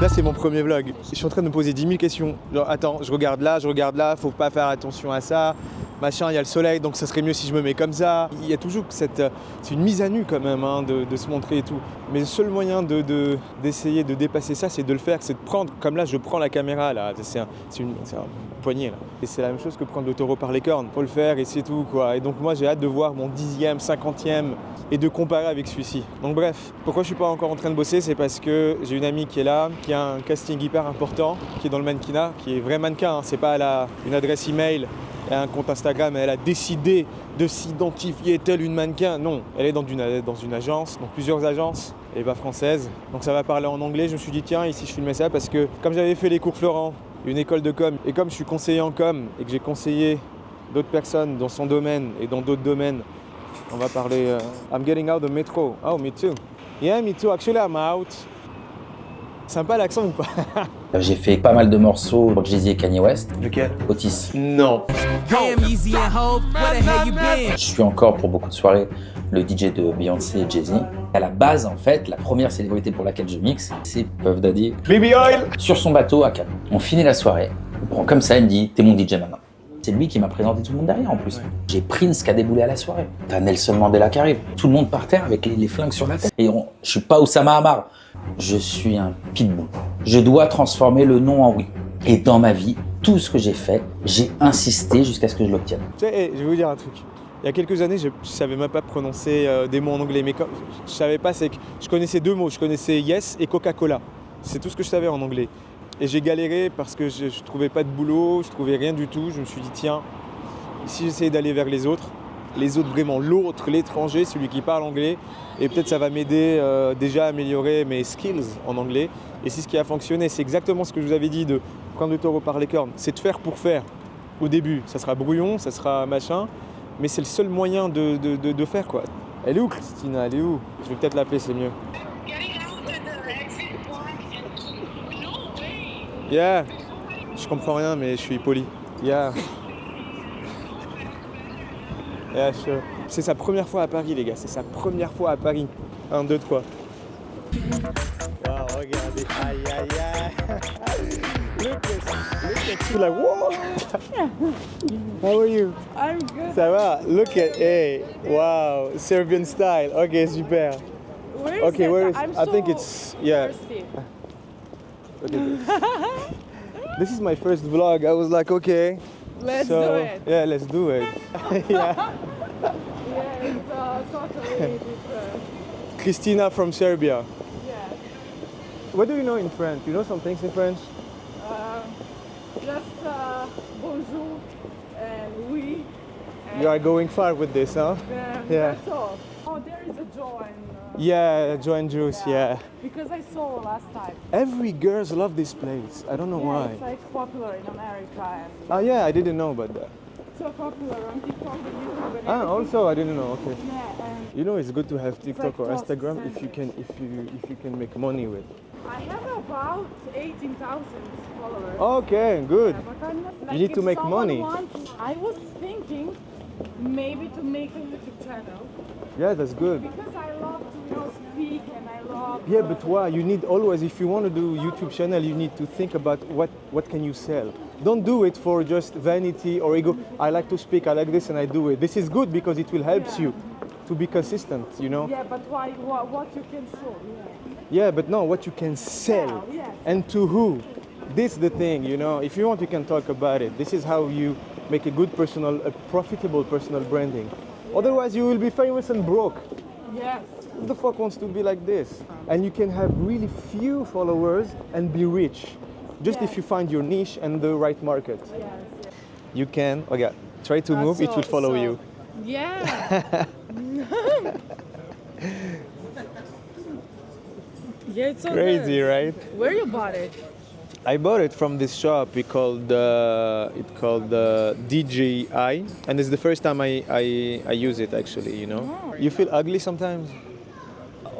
Là, c'est mon premier vlog. Je suis en train de me poser 10 000 questions. Genre, attends, je regarde là, faut pas faire attention à ça. Machin, il y a le soleil, donc ça serait mieux si je me mets comme ça. Il y a toujours cette... C'est une mise à nu quand même, hein, de se montrer et tout. Mais le seul moyen d'essayer de dépasser ça, c'est de le faire, c'est de prendre... Comme là, je prends la caméra, là. C'est un poignet, là. Et c'est la même chose que prendre le taureau par les cornes. Faut le faire et c'est tout, quoi. Et donc moi, j'ai hâte de voir mon 10e, 50e et de comparer avec celui-ci. Donc bref, pourquoi je suis pas encore en train de bosser, c'est parce que j'ai une amie qui est là, qui a un casting hyper important, qui est dans le mannequinat, qui est vrai mannequin, hein. C'est pas une adresse email et un compte Instagram, elle a décidé de s'identifier telle une mannequin. Non, elle est dans une agence, donc plusieurs agences, elle n'est pas française. Donc ça va parler en anglais, je me suis dit tiens, ici je filmais ça parce que comme j'avais fait les cours Florent, une école de com, et comme je suis conseiller en com et que j'ai conseillé d'autres personnes dans son domaine et dans d'autres domaines, on va parler I'm getting out of metro. Oh, me too. Yeah, me too. Actually, I'm out. Sympa l'accent ou pas? J'ai fait pas mal de morceaux pour Jay-Z et Kanye West. Lequel? Otis. Non. Je suis encore pour beaucoup de soirées le DJ de Beyoncé et Jay-Z. À la base, en fait, la première célébrité pour laquelle je mixe, c'est Puff Daddy. Baby Oil. Sur son bateau à Cannes. On finit la soirée, il prend comme ça, il me dit « T'es mon DJ maintenant ». C'est lui qui m'a présenté tout le monde derrière en plus. J'ai Prince qui a déboulé à la soirée. T'as Nelson Mandela qui arrive. Tout le monde par terre avec les flingues sur la tête. Et je suis pas Oussama Hamar. Je suis un pitbull. Je dois transformer le non en oui. Et dans ma vie, tout ce que j'ai fait, j'ai insisté jusqu'à ce que je l'obtienne. Tu sais, je vais vous dire un truc. Il y a quelques années, je savais même pas prononcer des mots en anglais. Mais je savais pas, c'est que je connaissais 2 mots. Je connaissais yes et Coca-Cola. C'est tout ce que je savais en anglais. Et j'ai galéré parce que je trouvais pas de boulot, je trouvais rien du tout. Je me suis dit tiens, si j'essayais d'aller vers les autres vraiment, l'autre, l'étranger, celui qui parle anglais, et peut-être ça va m'aider déjà à améliorer mes skills en anglais. Et c'est ce qui a fonctionné, c'est exactement ce que je vous avais dit de prendre le taureau par les cornes, c'est de faire pour faire. Au début, ça sera brouillon, ça sera machin, mais c'est le seul moyen de faire quoi. Elle est où Christina? Elle est où? Je vais peut-être l'appeler, c'est mieux. Yeah, je comprends rien mais je suis poli. Yeah. Yeah, sure. C'est sa première fois à Paris les gars, c'est sa première fois à Paris. 1, 2, 3. Wow, regardez. Aïe aïe aïe. Look at you like whoa. How are you? I'm good. Ça va? Look at, hey, wow, Serbian style. Ok, super. Where is Okay, it? where is? I'm I think it's yeah. thirsty. Okay. This is my first vlog. I was like, okay. Let's do it. Yeah, let's do it. Yeah. Yeah, it's totally different. Christina from Serbia. Yeah. What do you know in French? You know some things in French? Just bonjour and oui. And You are going far with this, huh? Yeah. That's all. Oh, there is a join. Yeah, Join Juice, yeah. Because I saw last time. Every girls love this place. I don't know why. It's like popular in America and Oh yeah, I didn't know about that. so popular on TikTok and YouTube and Ah, everything. also I didn't know. Okay. Yeah, and You know, it's good to have TikTok or like Instagram toast if you can make money with. I have about 18,000 followers. Okay, good. Yeah, but I'm not, like, You need to if make someone money. I was thinking maybe to make a YouTube channel Yeah, that's good. because I love to speak and I love. Yeah, but why? You need always, if you want to do YouTube channel, you need to think about what can you sell. Don't do it for just vanity or ego. I like to speak, I like this, and I do it. This is good because it will help you to be consistent, you know? Yeah, but why? What you can show? Yeah, but no, what you can sell Yeah. and to who. This is the thing, you know? If you want, we can talk about it. This is how you make a good a profitable personal branding. Otherwise, you will be famous and broke. Yes. Who the fuck wants to be like this? And you can have really few followers and be rich. Just if you find your niche and the right market. Yes. You can, okay, try to move, it will follow you. Yeah. Yeah, it's so Crazy, good. right? Where you bought it? I bought it from this shop. It called DJI, and it's the first time I use it actually. You know, Oh. you feel ugly sometimes.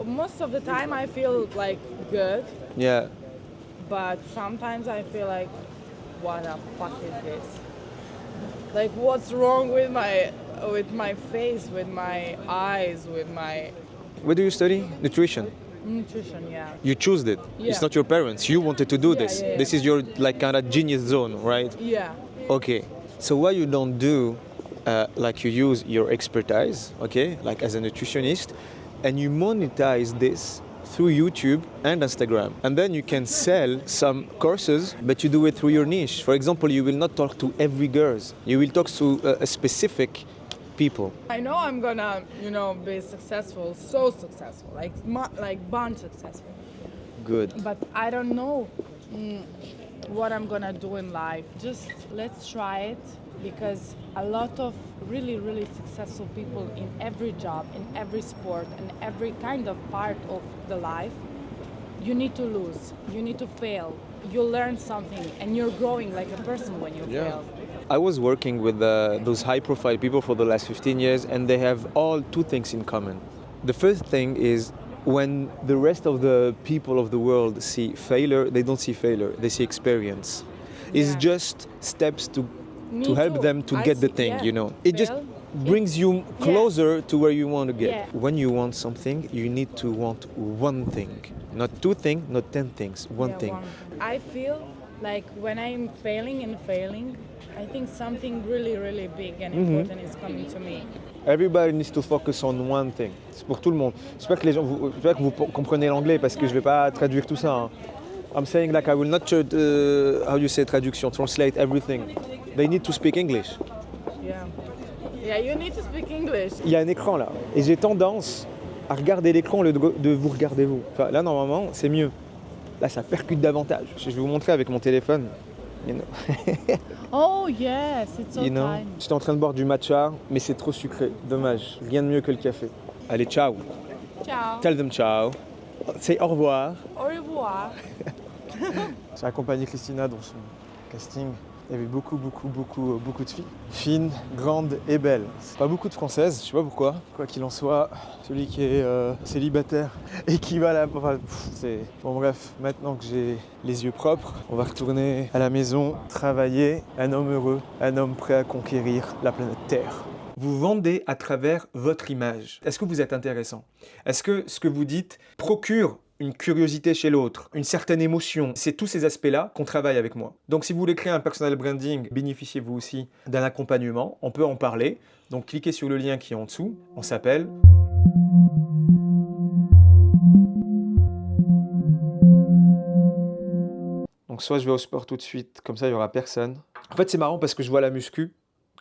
Most of the time I feel like good, Yeah, but sometimes I feel like, what the fuck is this? Like, what's wrong with my face, with my eyes, with my... what do you study? Nutrition. Nutrition, yeah. You chose it. Yeah. It's not your parents. You wanted to do Yeah, this. yeah, yeah. This is your like kind of genius zone, right? Yeah. Okay. So what you don't do, like you use your expertise, okay, like as a nutritionist, and you monetize this through YouTube and Instagram. And then you can sell some courses, but you do it through your niche. For example, you will not talk to every girls. You will talk to a specific people. I know I'm gonna, be successful, so successful, like born successful. Good. But I don't know what I'm gonna do in life. Just let's try it, because a lot of really, really successful people in every job, in every sport, and every kind of part of the life, you need to lose, you need to fail. You learn something, and you're growing like a person when you fail. I was working with those high-profile people for the last 15 years, and they have all two things in common. The first thing is when the rest of the people of the world see failure, they don't see failure, they see experience. It's Yeah. just steps to Me help too. them to I get the see- thing, yeah. It just Fail. brings you closer to where you want to get. Yeah. When you want something, you need to want one thing. Not two things, not 10 things, one Yeah, thing. I feel like when I'm failing, I think something really, really big and important is coming to me. Everybody needs to focus on one thing. C'est pour tout le monde. J'espère que j'espère que vous comprenez l'anglais parce que je vais pas traduire tout ça. Hein. I'm saying like I will not how you say traduction, translate everything. They need to speak English. Yeah. Yeah, you need to speak English. Il y a un écran là et j'ai tendance à regarder l'écran au lieu de vous regarder vous. Enfin, là normalement c'est mieux. Là ça percute davantage. Je vais vous montrer avec mon téléphone. You know. Oh yes, it's so You know. time. J'étais en train de boire du matcha, mais c'est trop sucré. Dommage. Rien de mieux que le café. Allez, ciao. Ciao. Tell them ciao. Say au revoir. Au revoir. J'ai accompagné Christina dans son casting. Il y avait beaucoup de filles. Fines, grandes et belles. Pas beaucoup de françaises, je sais pas pourquoi. Quoi qu'il en soit, celui qui est célibataire et qui va là... Enfin, c'est... Bon bref, maintenant que j'ai les yeux propres, on va retourner à la maison, travailler. Un homme heureux, un homme prêt à conquérir la planète Terre. Vous vendez à travers votre image. Est-ce que vous êtes intéressant? Est-ce que ce que vous dites procure une curiosité chez l'autre, une certaine émotion? C'est tous ces aspects-là qu'on travaille avec moi. Donc si vous voulez créer un personal branding, bénéficiez-vous aussi d'un accompagnement. On peut en parler. Donc cliquez sur le lien qui est en dessous. On s'appelle... Donc soit je vais au sport tout de suite, comme ça il n'y aura personne. En fait c'est marrant parce que je vois la muscu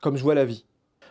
comme je vois la vie.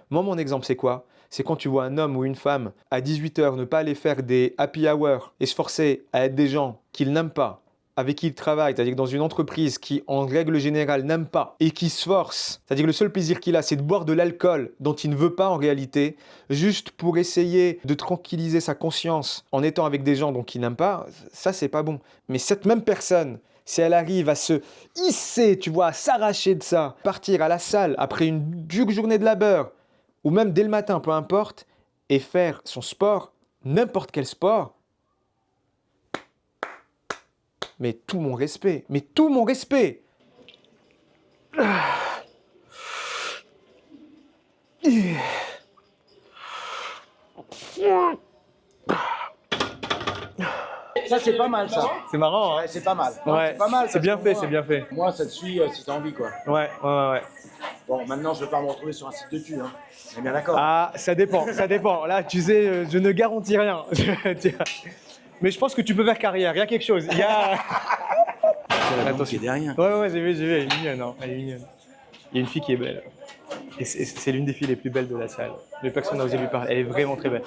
Moi mon exemple c'est quoi? C'est quand tu vois un homme ou une femme à 18h ne pas aller faire des happy hours et se forcer à être des gens qu'il n'aime pas, avec qui il travaille, c'est-à-dire que dans une entreprise qui en règle générale n'aime pas et qui se force, c'est-à-dire que le seul plaisir qu'il a c'est de boire de l'alcool dont il ne veut pas en réalité, juste pour essayer de tranquilliser sa conscience en étant avec des gens dont il n'aime pas, ça c'est pas bon. Mais cette même personne, si elle arrive à se hisser, tu vois, à s'arracher de ça, partir à la salle après une dure journée de labeur, ou même dès le matin, peu importe, et faire son sport, n'importe quel sport, mais tout mon respect, mais tout mon respect. Ça, c'est pas mal, ça. C'est marrant, hein? Ouais, c'est pas mal. Ouais, C'est pas mal. c'est parce bien que fait, moi- c'est bien fait. Moi, ça te suit si t'as envie, quoi. Ouais. Bon, maintenant, je vais pas me retrouver sur un site de cul, hein. On est bien d'accord. Ah, ça dépend. Là, tu sais, je ne garantis rien. Mais je pense que tu peux faire carrière, il y a quelque chose. Il y a... Attention. Qui est derrière. Ouais, j'ai vu, elle est mignonne, hein. Elle est mignonne. Il y a une fille qui est belle. Et c'est l'une des filles les plus belles de la salle. Mais personne n'a osé lui parler. Elle est vraiment très belle.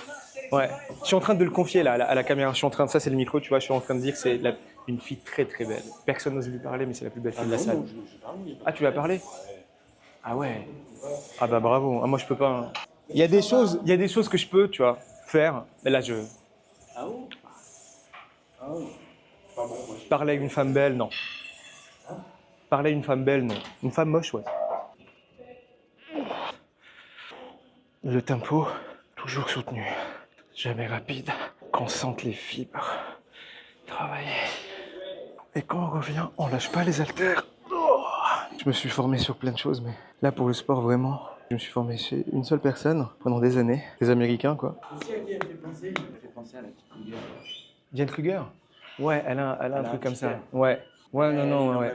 Ouais. Je suis en train de le confier là, à la caméra. Je suis en train de... Ça, c'est le micro, tu vois. Je suis en train de dire que c'est une fille très très belle. Personne n'ose lui parler, mais c'est la plus belle fille de la salle. Ah, tu lui as parlé? Ah ouais. Ah bah bravo. Ah, moi, je peux pas. Hein. Il y a des choses que je peux, tu vois, faire. Mais là, Parler à une femme belle, non. Parler à une femme belle, non. Une femme moche, ouais. Le tempo, toujours soutenu. Jamais rapide. Qu'on sente les fibres. Travailler. Et quand on revient, on lâche pas les haltères. Oh, je me suis formé sur plein de choses, mais là, pour le sport, vraiment, je me suis formé chez une seule personne pendant des années. Des Américains, quoi. Tu sais à qui elle fait penser à la petite cougar. Diane Kruger? Ouais, elle a un truc comme ça. ticket. Ouais. Ouais, non, ouais.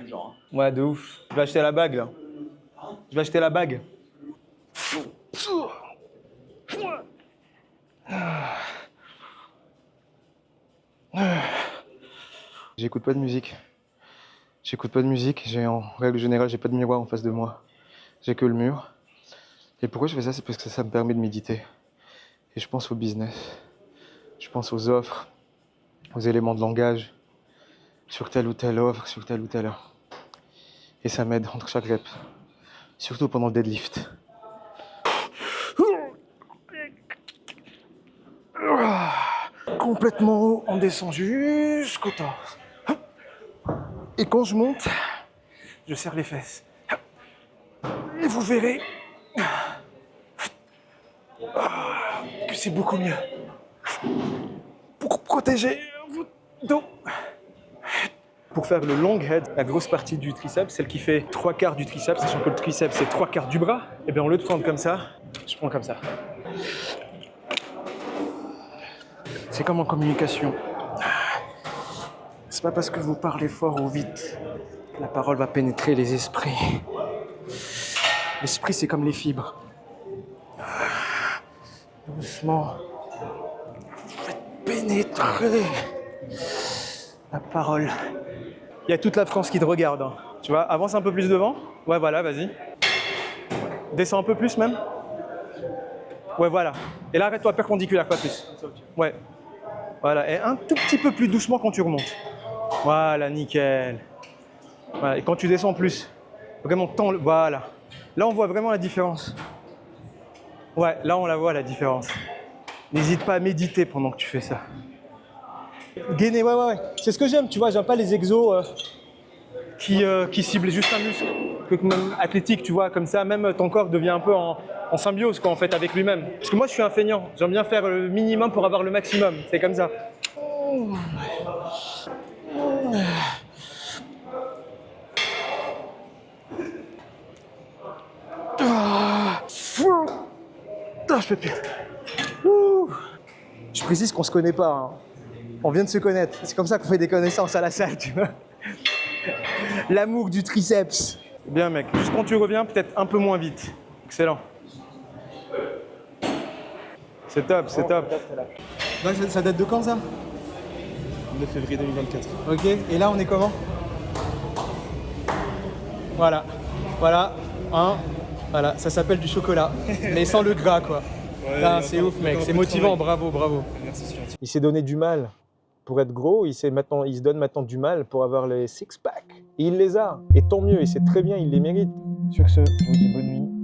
Ouais, de ouf. Je vais acheter la bague, là. Je vais acheter la bague. J'écoute pas de musique. J'écoute pas de musique. En règle générale, j'ai pas de miroir en face de moi. J'ai que le mur. Et pourquoi je fais ça? C'est parce que ça me permet de méditer. Et je pense au business. Je pense aux offres, aux éléments de langage, sur telle ou telle offre, sur telle ou telle heure. Et ça m'aide entre chaque rep. Surtout pendant le deadlift. Complètement haut, on descend jusqu'au torse. Et quand je monte, je serre les fesses. Et vous verrez que c'est beaucoup mieux. Pour protéger votre dos. Pour faire le long head, la grosse partie du triceps, celle qui fait 3/4 du triceps, sachant que le triceps c'est 3/4 du bras, et bien au lieu de prendre comme ça, je prends comme ça. C'est comme en communication. C'est pas parce que vous parlez fort ou vite que la parole va pénétrer les esprits. L'esprit, c'est comme les fibres. Doucement, faites pénétrer la parole. Il y a toute la France qui te regarde. Hein. Tu vois, avance un peu plus devant. Ouais, voilà, vas-y. Descends un peu plus même. Ouais, voilà. Et là, arrête-toi perpendiculaire, pas plus. Ouais. Voilà, et un tout petit peu plus doucement quand tu remontes. Voilà, nickel. Voilà. Et quand tu descends plus, vraiment tends le... Voilà. Là, on voit vraiment la différence. Ouais, là, on la voit, la différence. N'hésite pas à méditer pendant que tu fais ça. Gainer, ouais. C'est ce que j'aime, tu vois. J'aime pas les exos qui ciblent juste un muscle. Même athlétique, tu vois, comme ça, même ton corps devient un peu en symbiose, quoi, en fait, avec lui-même. Parce que moi, je suis un feignant. J'aime bien faire le minimum pour avoir le maximum. C'est comme ça. Je peux plus. Je précise qu'on se connaît pas. Hein. On vient de se connaître. C'est comme ça qu'on fait des connaissances à la salle, tu vois. L'amour du triceps. Bien, mec. Juste quand tu reviens, peut-être un peu moins vite. Excellent. C'est top, c'est top. Ça date de quand, ça? 9 février 2024. Ok. Et là, on est comment? Voilà. Voilà. Voilà. Ça s'appelle du chocolat. Mais sans le gras, quoi. Ouais, c'est ouf, mec. C'est motivant. Bravo. Merci, c'est gentil. Il s'est donné du mal pour être gros, il se donne maintenant du mal pour avoir les six-packs. Et il les a. Et tant mieux, et c'est très bien, il les mérite. Sur ce, je vous dis bonne nuit.